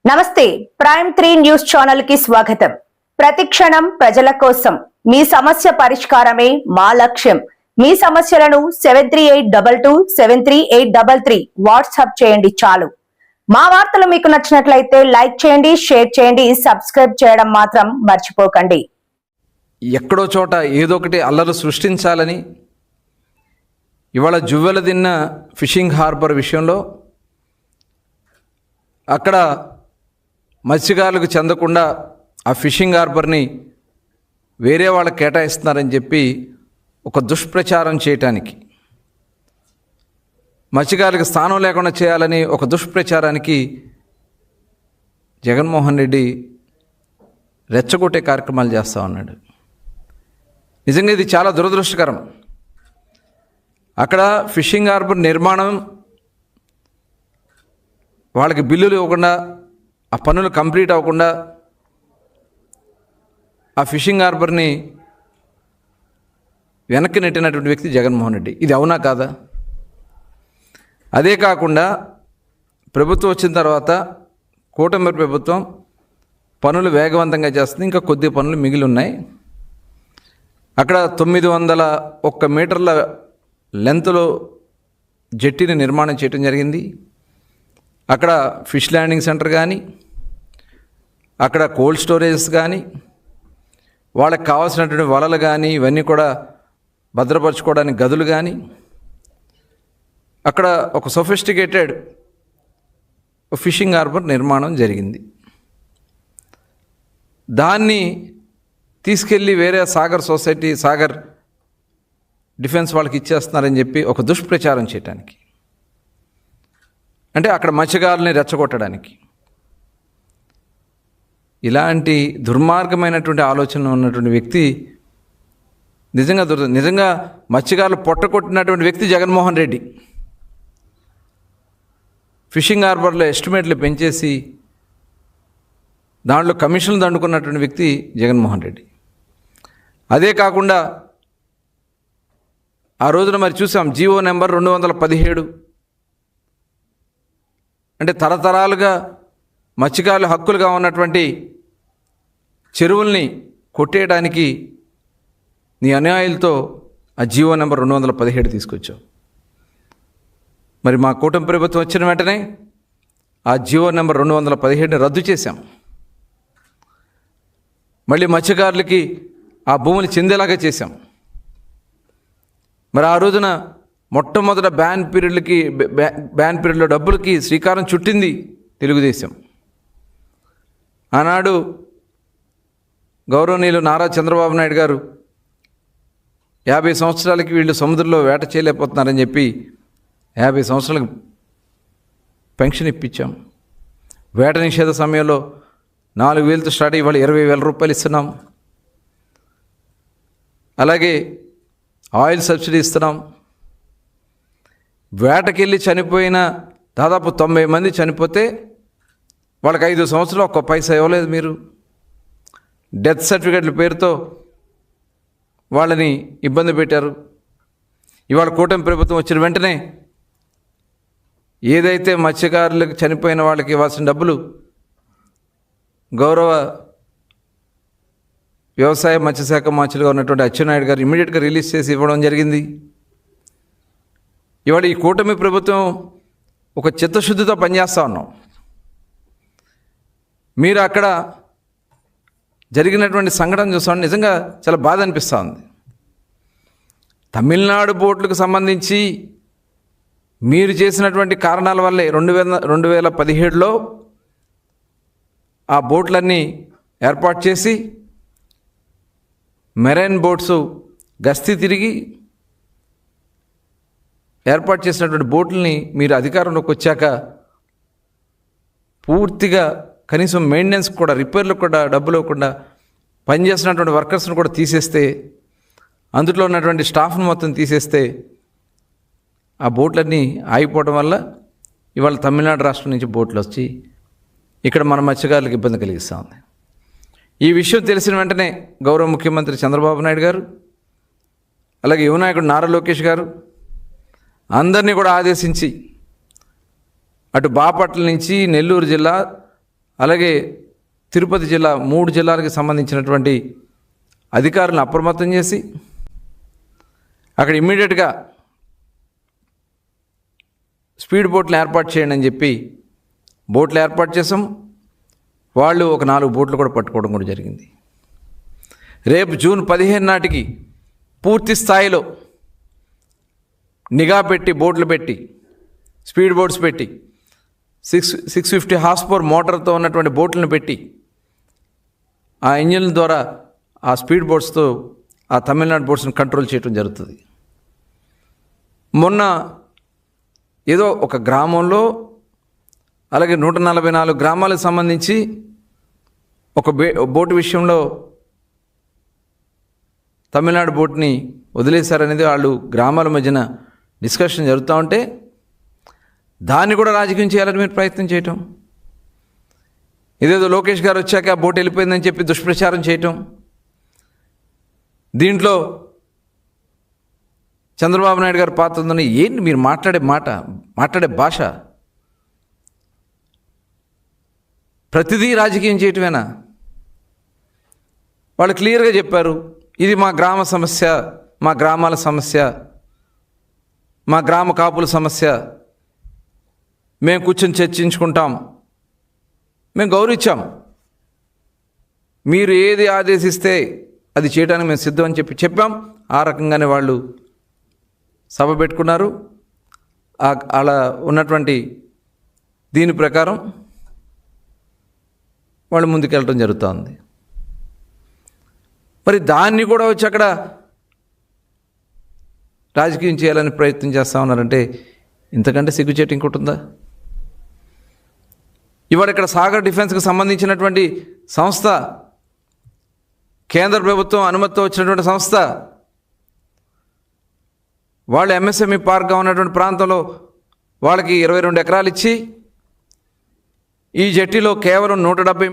నమస్తే, prime 3 news channel కి స్వాగతం. ప్రతి క్షణం ప్రజల కోసం, మీ సమస్య పరిష్కారమే మా లక్ష్యం. మీ సమస్యలను 7382273833 వాట్సాప్ చేయండి చాలు. మా వార్తలు మీకు నచ్చినట్లయితే లైక్ చేయండి, షేర్ చేయండి, సబ్స్క్రైబ్ చేయడం మాత్రం మర్చిపోకండి. ఎక్కడో చోట ఏదో ఒకటి అల్లరి సృష్టించాలని ఇవాళ జువ్వెలదిన్న ఫిషింగ్ హార్బర్ విషయంలో అక్కడ మత్స్యకారులకు చెందకుండా ఆ ఫిషింగ్ హార్బర్ని వేరే వాళ్ళకి కేటాయిస్తున్నారని చెప్పి ఒక దుష్ప్రచారం చేయటానికి, మత్స్యకారులకు స్థానం లేకుండా చేయాలని ఒక దుష్ప్రచారానికి జగన్మోహన్ రెడ్డి రెచ్చగొట్టే కార్యక్రమాలు చేస్తూ ఉన్నాడు. నిజంగా ఇది చాలా దురదృష్టకరం. అక్కడ ఫిషింగ్ హార్బర్ నిర్మాణం వాళ్ళకి బిల్లులు ఇవ్వకుండా, ఆ పనులు కంప్లీట్ అవ్వకుండా ఆ ఫిషింగ్ హార్బర్ని వెనక్కి నెట్టినటువంటి వ్యక్తి జగన్మోహన్ రెడ్డి. ఇది అవునా కాదా? అదే కాకుండా ప్రభుత్వం వచ్చిన తర్వాత కూటమి ప్రభుత్వం పనులు వేగవంతంగా చేస్తుంది. ఇంకా కొద్ది పనులు మిగిలి ఉన్నాయి. అక్కడ 901 మీటర్ల లెంత్లో జెట్టీని నిర్మాణం చేయడం జరిగింది. అక్కడ ఫిష్ ల్యాండింగ్ సెంటర్ కానీ, అక్కడ కోల్డ్ స్టోరేజెస్ కానీ, వాళ్ళకి కావాల్సినటువంటి వలలు కానీ, ఇవన్నీ కూడా భద్రపరచుకోవడానికి గదులు కానీ, అక్కడ ఒక సొఫిస్టికేటెడ్ ఫిషింగ్ హార్బర్ నిర్మాణం జరిగింది. దాన్ని తీసుకెళ్ళి వేరే సాగర్ సొసైటీ, సాగర్ డిఫెన్స్ వాళ్ళకి ఇచ్చేస్తున్నారని చెప్పి ఒక దుష్ప్రచారం చేయడానికి, అంటే అక్కడ మత్స్యకారుల్ని రెచ్చగొట్టడానికి. ఇలాంటి దుర్మార్గమైనటువంటి ఆలోచన ఉన్నటువంటి వ్యక్తి నిజంగా మత్స్యకారులు పొట్టకొట్టినటువంటి వ్యక్తి జగన్మోహన్ రెడ్డి. ఫిషింగ్ హార్బర్లో ఎస్టిమేట్లు పెంచేసి దాంట్లో కమిషన్లు దండుకున్నటువంటి వ్యక్తి జగన్మోహన్ రెడ్డి. అదే కాకుండా ఆ రోజున మరి చూసాం, జీవో నెంబర్ 217, అంటే తరతరాలుగా మత్స్యకారుల హక్కులుగా ఉన్నటువంటి చెరువుల్ని కొట్టేయడానికి నీ అన్యాయాలతో ఆ జీవో నెంబర్ 217 తీసుకొచ్చావు. మరి మా కూటమి ప్రభుత్వం వచ్చిన వెంటనే ఆ జీవో నెంబర్ 217ని రద్దు చేశాం. మళ్ళీ మత్స్యకారులకి ఆ భూములు చెందేలాగా చేశాం. మరి ఆ రోజున మొట్టమొదట బ్యాన్ పీరియడ్లో డబ్బులకి శ్రీకారం చుట్టింది తెలుగుదేశం. ఆనాడు గౌరవనీయులు నారా చంద్రబాబు నాయుడు గారు 50 సంవత్సరాలకి వీళ్ళు సముద్రంలో వేట చేయలేకపోతున్నారని చెప్పి 50 సంవత్సరాలకు పెన్షన్ ఇప్పించాం. వేట నిషేధ సమయంలో 4,000తో స్టార్ట్ అయ్యి ఇవాళ 20,000 రూపాయలు ఇస్తున్నాం. అలాగే ఆయిల్ సబ్సిడీ ఇస్తున్నాం. వేటకెళ్ళి చనిపోయిన దాదాపు 90 మంది చనిపోతే వాళ్ళకి 5 సంవత్సరాలు ఒక్క పైసా ఇవ్వలేదు మీరు. డెత్ సర్టిఫికెట్ల పేరుతో వాళ్ళని ఇబ్బంది పెట్టారు. ఇవాళ కూటమి ప్రభుత్వం వచ్చిన వెంటనే ఏదైతే మత్స్యకారులకు చనిపోయిన వాళ్ళకి ఇవ్వాల్సిన డబ్బులు గౌరవ వ్యవసాయ మత్స్యశాఖ మంత్రిగా ఉన్నటువంటి అచ్చెన్నాయుడు గారు ఇమ్మీడియట్గా రిలీజ్ చేసి ఇవ్వడం జరిగింది. ఇవాళ ఈ కూటమి ప్రభుత్వం ఒక చిత్తశుద్ధితో పనిచేస్తూ ఉన్నాం. మీరు అక్కడ జరిగినటువంటి సంఘటన చూస్తామని నిజంగా చాలా బాధ అనిపిస్తూ ఉంది. తమిళనాడు బోట్లకు సంబంధించి మీరు చేసినటువంటి కారణాల వల్లే 2017లో ఆ బోట్లన్నీ ఏర్పాటు చేసి మెరైన్ బోట్స్ గస్తీ తిరిగి ఏర్పాటు చేసినటువంటి బోట్లని మీరు అధికారంలోకి వచ్చాక పూర్తిగా కనీసం మెయింటెనెన్స్ కూడా, రిపేర్లకు కూడా డబ్బులు ఇవ్వకుండా పనిచేస్తున్నటువంటి వర్కర్స్ని కూడా తీసేస్తే, అందులో ఉన్నటువంటి స్టాఫ్ను మొత్తం తీసేస్తే ఆ బోట్లన్నీ ఆగిపోవడం వల్ల ఇవాళ తమిళనాడు రాష్ట్రం నుంచి బోట్లు వచ్చి ఇక్కడ మన మత్స్యకారులకు ఇబ్బంది కలిగిస్తూ ఉంది. ఈ విషయం తెలిసిన వెంటనే గౌరవ ముఖ్యమంత్రి చంద్రబాబు నాయుడు గారు, అలాగే యువ నాయకుడు నారా లోకేష్ గారు అందరినీ కూడా ఆదేశించి అటు బాపట్ల నుంచి నెల్లూరు జిల్లా, అలాగే తిరుపతి జిల్లా 3 జిల్లాలకు సంబంధించినటువంటి అధికారులను అప్రమత్తం చేసి అక్కడ ఇమ్మీడియట్గా స్పీడ్ బోట్లు ఏర్పాటు చేయండి అని చెప్పి బోట్లు ఏర్పాటు చేసాం. వాళ్ళు ఒక 4 బోట్లు కూడా పట్టుకోవడం కూడా జరిగింది. రేపు జూన్ 15 నాటికి పూర్తి స్థాయిలో నిఘా పెట్టి, బోట్లు పెట్టి, స్పీడ్ బోట్స్ పెట్టి 650 హార్స్ పవర్ మోటార్తో ఉన్నటువంటి బోట్లను పెట్టి ఆ ఇంజిన్ల ద్వారా ఆ స్పీడ్ బోట్స్తో ఆ తమిళనాడు బోట్స్ని కంట్రోల్ చేయడం జరుగుతుంది. మొన్న ఏదో ఒక గ్రామంలో, అలాగే 144 గ్రామాలకు సంబంధించి ఒక బోటు విషయంలో తమిళనాడు బోట్ని వదిలేశారనేది వాళ్ళు గ్రామాల మధ్యన డిస్కషన్ జరుగుతూ ఉంటే దాన్ని కూడా రాజకీయం చేయాలని మీరు ప్రయత్నం చేయటం, ఇదేదో లోకేష్ గారు వచ్చాక ఆ బోట్ వెళ్ళిపోయిందని చెప్పి దుష్ప్రచారం చేయటం, దీంట్లో చంద్రబాబు నాయుడు గారు పాత్ర ఉందని ఏంటి మీరు మాట్లాడే భాష? ప్రతిదీ రాజకీయం చేయటమేనా? వాళ్ళు క్లియర్గా చెప్పారు, ఇది మా గ్రామ సమస్య, మా గ్రామాల సమస్య, మా గ్రామ కాపుల సమస్య, మేము కూర్చొని చర్చించుకుంటాం, మేము గౌరవించాం, మీరు ఏది ఆదేశిస్తే అది చేయడానికి మేము సిద్ధం అని చెప్పాం. ఆ రకంగానే వాళ్ళు సభ పెట్టుకున్నారు. అలా ఉన్నటువంటి దీని ప్రకారం వాళ్ళు ముందుకెళ్ళడం జరుగుతుంది. మరి దాన్ని కూడా వచ్చి అక్కడ రాజకీయం చేయాలని ప్రయత్నం చేస్తూ ఉన్నారంటే ఇంతకంటే సిగ్గుచేటు ఇంకోటి ఉందా? ఇవాళ ఇక్కడ సాగర్ డిఫెన్స్కి సంబంధించినటువంటి సంస్థ, కేంద్ర ప్రభుత్వం అనుమతితో వచ్చినటువంటి సంస్థ, వాళ్ళు ఎంఎస్ఎంఈ పార్క్గా ఉన్నటువంటి ప్రాంతంలో వాళ్ళకి 22 ఎకరాలు ఇచ్చి ఈ జట్టిలో కేవలం 170